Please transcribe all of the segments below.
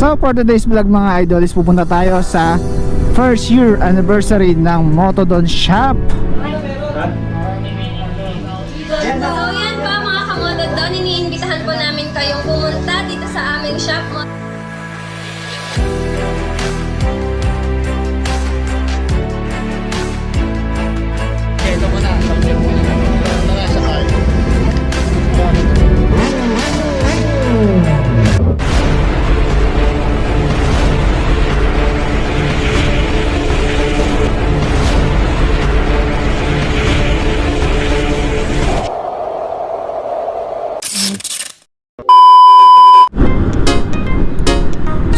So for today's vlog mga idols, pupunta tayo sa first year anniversary ng Motodon Shop. So yan pa mga kamododon, iniimbitahan po namin kayong pumunta dito sa aming shop. Ito mo na, subject mo na. Tara sa card.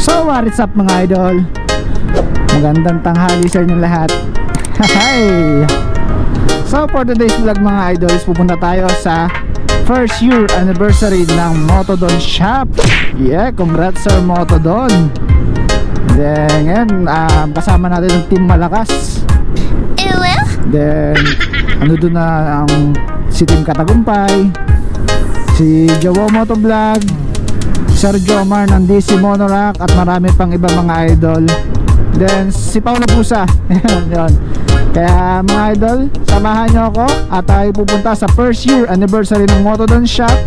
So what is up mga idol? Magandang tanghali sa inyong lahat. Hi! So for today's vlog mga idols, pupunta tayo sa first year anniversary ng Motodon Shop. Yeah, congrats sir Motodon. Then ngayon, kasama natin yung Team Malakas. Then ano doon na ang si Team Katagumpay, si Jowo Motovlog, Sir Jomar ng DC Monorack at marami pang iba mga idol. Then si Paolo Pusa. Yun. Kaya mga idol, samahan nyo ako at tayo pupunta sa first year anniversary ng Motodon Shop.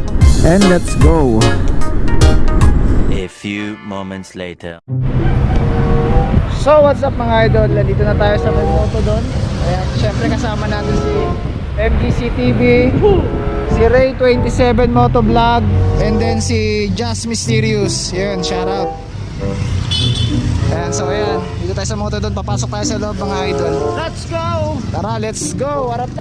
And let's go. A few moments later. So what's up mga idol, nandito na tayo sa may Motodon. Ayan, syempre kasama natin si MGC TV, si Ray 27 Motovlog, and then si Just Mysterious. Yan, shoutout. Ayan, so ayan, dito tayo sa Motodon, papasok tayo sa loob mga idol. Let's go! Tara, let's go! Harap na.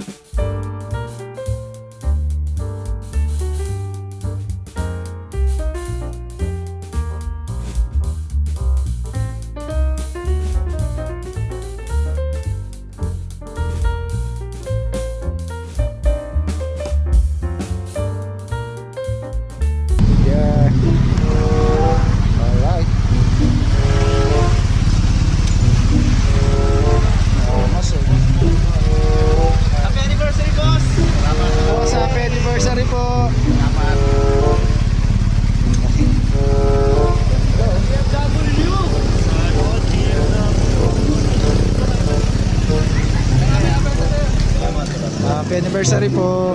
Happy anniversary po.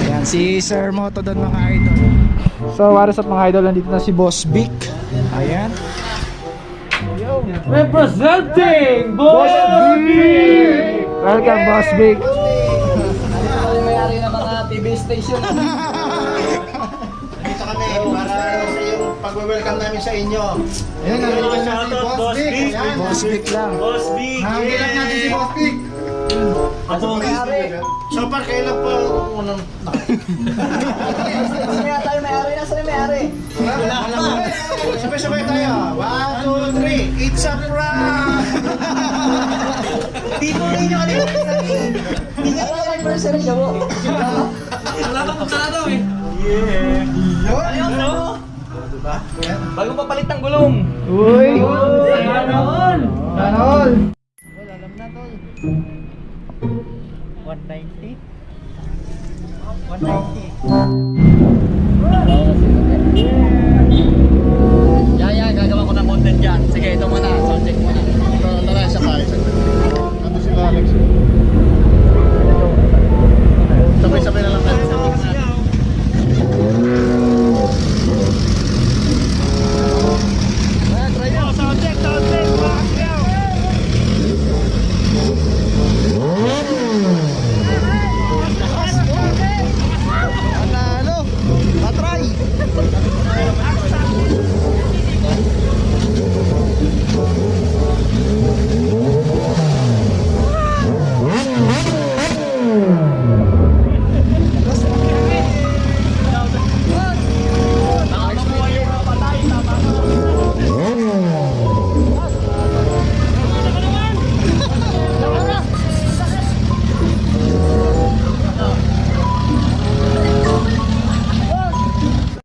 Ayan, si Sir Motodon mga idol. So, what is up mga idol? Nandito na si Boss Vic. Ayan. Representing Boss Vic! Welcome Boss Vic. May-ari ng mga TV station. Dito kami para sa yung pag-welcome namin sa inyo. Ayan, nandito na si Shoutout, Boss Vic. Ayan. Boss Vic lang. Boss Vic. Hangilan natin si Boss Vic. So far, kailan po unang... Sino nga tayo may-ari? Nasaan yung may-ari? Sabay-sabay tayo. 1, 2, 3. It's a prank! Dito rin yung anniversary. Hindi nga yung anniversary siya mo. Wala ka pagkala daw eh. Yeah. Ano? Bago papalit ng gulong. Uy! Sana all. Sana all! 190. 190. Yan, gagawa ko ng content dyan. Sige, ito muna. Soundcheck muna. Tara sa card. Ano sila Alex? Sabay-sabay na lang tayo.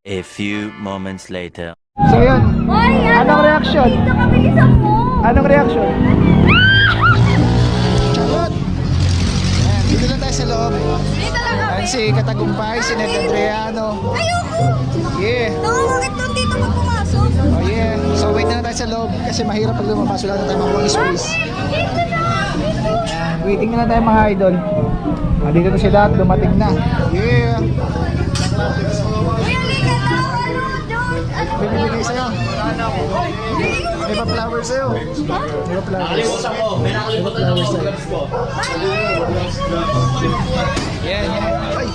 A few moments later. So yun, Hoy, anong reaction? Dito ka, bilisan mo! Anong reaction? Charot! Ayan, dito lang tayo sa loob. Dito lang kami. Ayan si Katagumpay, si Ned Adriano. Ayoko! Yeah. Nakakakit lang dito pag pumasok. sa loob kasi mahirap pag lumabas. Wala na tayo makuha space. Ayan, waiting na tayo mga idol. Dito na sila at dumating na. Yeah! Bibigay sa'yo. May pa flower sa'yo. May pa flowers. Nakalimutan ko. May nakalimutan ako sa gloves ko. Yan, yan. Ay.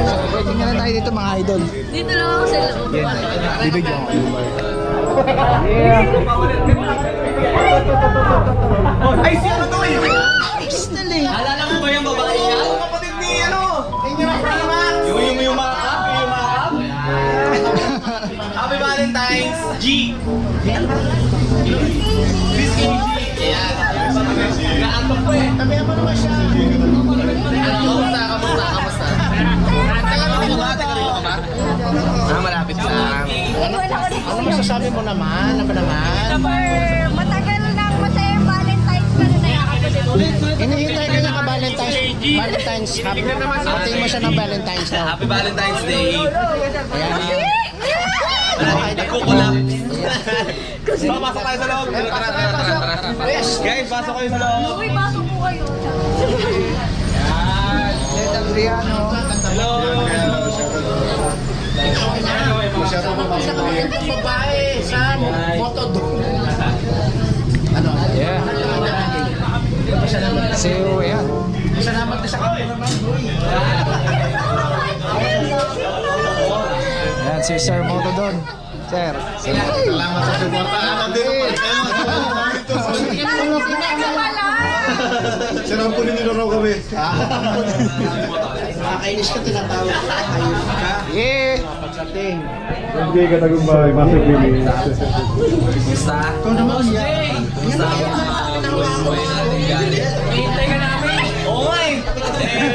So, waiting na tayo dito mga idol. Dito lang ako sa loob. Yan, bibigyan ko. Yeah. Ay, sino to eh? Alala mo ba yung babae niya? Kapatid ni ano? Yung makakap? Yung makakap? Happy Valentine's G! Miss KG! Ayan. Naantok po eh. Tabihan mo naman siya. Kamusta? Tagal mo ba? Malapit lang. Ano masasabi mo naman? Ano ba naman? Matagal nang masayang Valentine's pa rin na yakapin ulit. Hinihintay ka na ka Valentine's. Happy mo siya ng Valentine's daw. Happy Valentine's Day! Ayan. Nagkukulap. Pasok kayo sa loob. Guys, pasok kayo sa loob. Uy, pasok po kayo. Ed Adriano. Hello. Babae, san? Moto doon. Yeah. So, yan. Salamat na sa cameraman. Yan, si Sir Moto doon. Sir. Salamat sa suporta. Sarang po ninyo raw kami. Nakakainis ka, tinatawag ka. Ayos ka. Yeah. Pagsating. Hindi ka nagumbay, Master Billy. Ikaw naman siya. Hintay ka namin. Oo nga eh.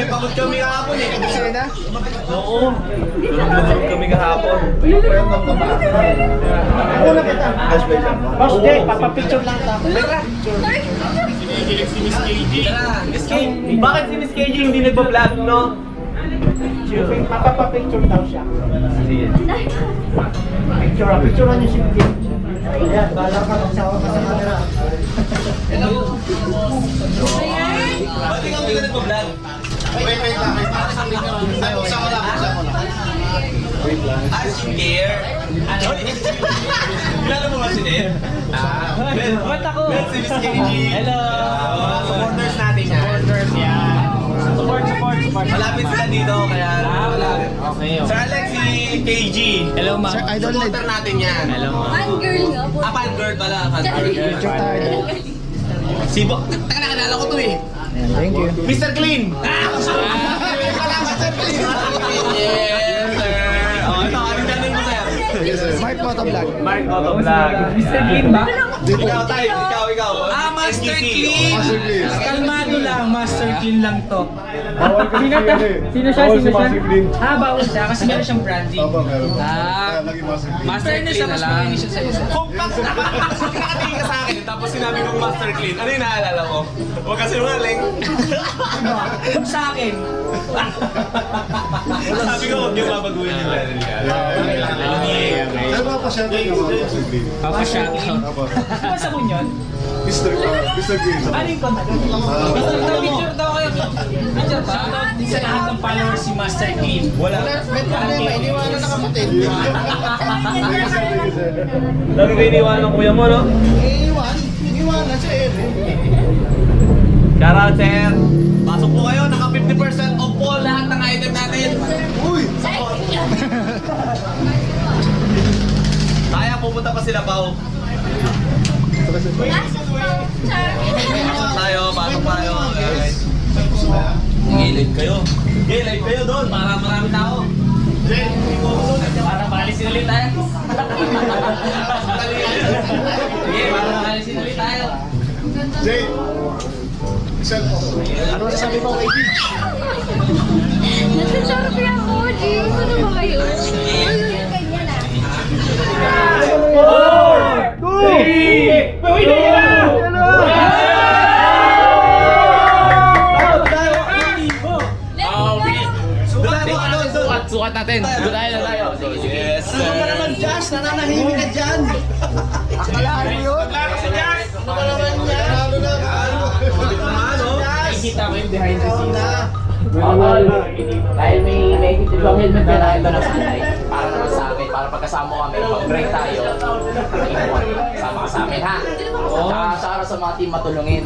Pagod kami kahapon eh. Kasi na? Oo. Tulog kami kahapon. Una kita. Boss Jay, papapicture lang ta. Kinikilig si Miss KG. Miss KG. Bakit si Miss KG hindi nagpa-vlog, no? Papapicture daw siya. Picture niyo si Jay. Ayan, bala ka magsawa ka sa camera. Ba't ikaw hindi ka nagpa-vlog? Wait lang. Buksan ko lang. Ah, si Nair. Ano? Kilala mo ba si Nair? Ba't ako? Si Miss KG. Hello. Supporters natin yan. Supporters yan. Support. Malapit sila dito, kaya malapit. Okay. Sir Alex, si KG. Hello, ma'am. Sir Idol Led. Supporter natin yan. Hello, ma'am. Fan girl nga po. Fan girl pala. Fan girl. Picture tayo. Si Bo. Taka nakalala ko to eh. Yan, thank you. Mr. Clean! Mr. Clean! Yes, sir! Oh, ito, anong channel mo, sir? Smart Moto Vlog. Mark Autovlog. Mr. Clean ba? Ikaw tayo, ikaw. Ah, Master Clean! Master Clean. Kalmado lang, Master Clean lang to. Bawal kasi siya eh. Sino siya? Bawal si Master Clean. Ah, bawal siya kasi meron siyang branding. Aba, meron. Ah. Kaya naging Master Clean. Master Clean na lang. Siya sa'yo. Kung nakatingin ka sa akin, tapos sinabi kong Master Clean, ano yung naalala mo? Huwag kasi nungaling. Kung sa akin, Sabi ko, huwag niyo babaguhin yung channel niya. Sir, mapasya tayo ng mga Master Clean. papashoutout. Aba. Ano sa kunyon? Mr. Clean. Ano yung contact? Picture daw kayo. Picture ba? Shoutout din sa lahat ng followers si Master Clean. Wala. May problema, iniwanan na kapatid. Lagi kayo iniwan ng kuya mo, no? Iniwanan siya eh. Shoutout, sir! Pasok po kayo, naka 50% off po lahat ng item natin. Uy! Kaya pupunta pa sila, Pao. Pasok tayo, guys. Live kayo. Live kayo doon, para marami tao. Para maalisin ulit tayo. Sige, para maalisin ulit tayo. Jay! Cellphone. Ano sabi mo kay Gigi? Nasa-sorry ako, Jim. Ano ba kayo? Ayun, ganyan ah. 4, 3. Sukat natin. Doon tayo. Yes, Ano ka sir. naman, Jazz? nananahimik ka dyan? Akalaan mo yun? Nakikita ko yung behind the scenes. Dahil may yung helmet ka na ito na sanay, para naman sa amin, para pagkasama kami, pag-break tayo, sama ka sa amin ha. Tsaka para sa mga team matulungin.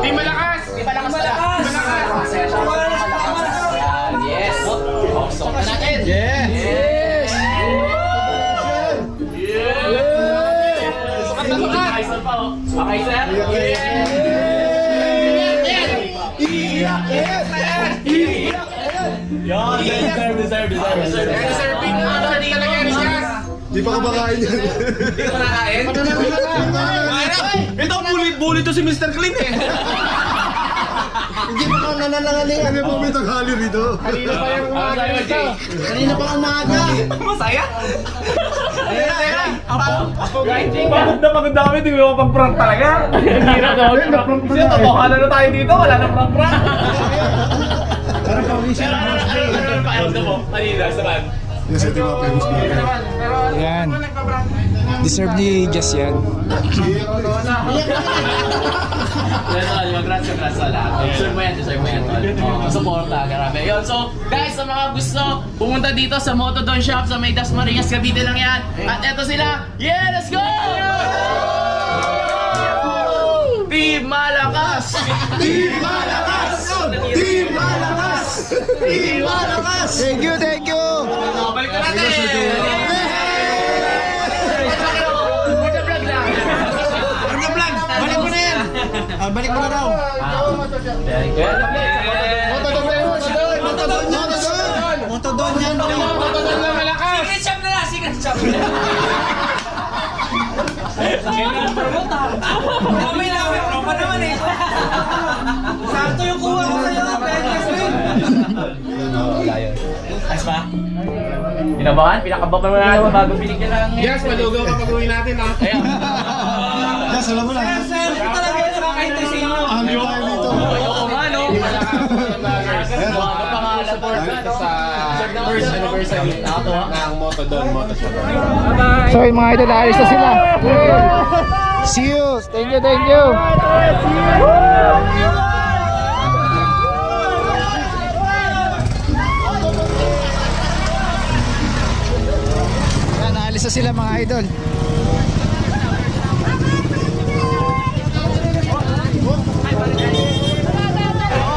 Team Malakas! Team Malakas pala! Team Malakas! Masaya siya. Team Malakas! Yan, yes! Awesome na natin! Yes! Sukat na sukat! Okay sir? Yan, deserve. Serving order dito guys! Di pa kumakain yan. Hindi ko nakain? Ito, bully to si Mr. Clean eh. Hindi pa ka nananangalingan. Ano po may taghali rito? Kanina pa yung umaga nito. Kanina pa umaga. Masaya. Ako guys, pagod na kami, di mo pag-prank talaga. Hindi na daw. Kasi totohanan na tayo dito, wala na prank-prank. Parang paulisin na. Ano pa ayaw mo? Kanina, saban. Yes, ito yung mga famous people. Yan. Deserve ni Jess yan. Congrats sa lahat. Deserve mo yan, tol. Suporta, grabe. Yun, so, guys, sa mga gusto, pumunta dito sa Motodon Shop sa May Dasmariñas, Cavite lang yan. At eto sila. Yeah, let's go! Team Malakas! Team Malakas! Team Malakas! Team Malakas! Thank you. Balik na natin! Balik mo na yan. Balik mo na daw. Motodon yan. Motodon na malakas! Secret shop na lang! Secret shop! Kami lang, may propa naman eh. Sakto yung kuha ko sa'yo. Ayos ba? Pinabahan? Pinakababan mo na natin bago binigyan lang. Yes, malugaw kapag uwi natin ha. Ayan. Yes, alam mo lang. Sir, talaga yung nakakahintay sa inyo. Ano tayo dito? Ayoko nga, no? Mga pangalan po sa first anniversary ng Motodon Motorshop. So yung mga idol, ayos na sila. See you. Thank you. Yan, naalis na sila mga idol.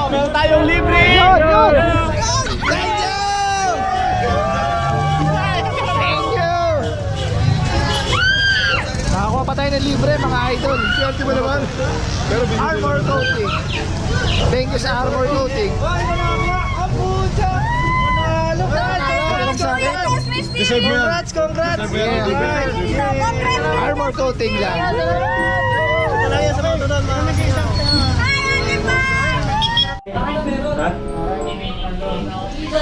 Meron tayong libre! Yun. Nakakuha pa tayo ng libre mga idol. Swerte mo naman. Pero binigyan Armor coating. Thank you sa armor coating. Deserve mo yan. Congrats. Yeah. Armor coating lang. So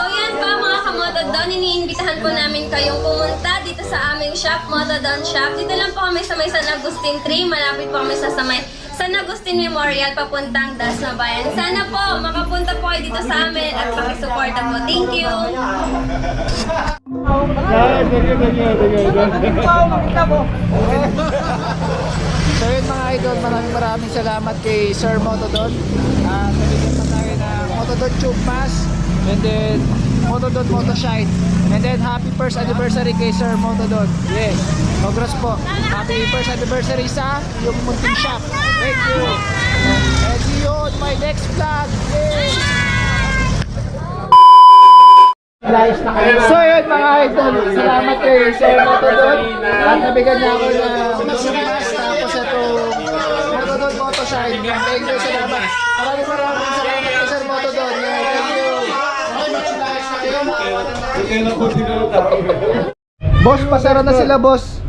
yan pa mga kamotodon, iniimbitahan po namin kayong pumunta dito sa aming shop, Motodon Shop. Dito lang po kami sa may San Agustin 3, malapit po kami sa may San Agustin Memorial papuntang Dasmabayan. Sana po makapunta po kayo dito sa amin at pakisuporta po. Thank you! So yun mga idol, maraming salamat kay Sir Motodon. Nabigyan pa tayo ng Motodon Tube Mask and then Motodon Motoshine. And then happy first anniversary kay Sir Motodon. Yes, congrats po. Happy first anniversary sa yung munting shop. Thank you. And see you on my next vlog. Yes. So yun mga idol, salamat kay Sir Motodon. At nabigyan niya ako ng mask tapos ito Motodon Motoshine. Thank you, salamat. Maraming salamat kay Sir Motodon. Thank you. Boss, pasara na sila boss.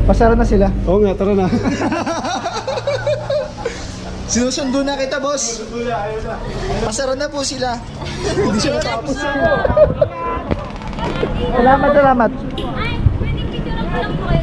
Pasara na sila. Oo nga, tara na. Sinusundo na kita boss. Pasara na po sila. Hindi siya matapos. Salamat. Ay, pwede picture lang po kayo.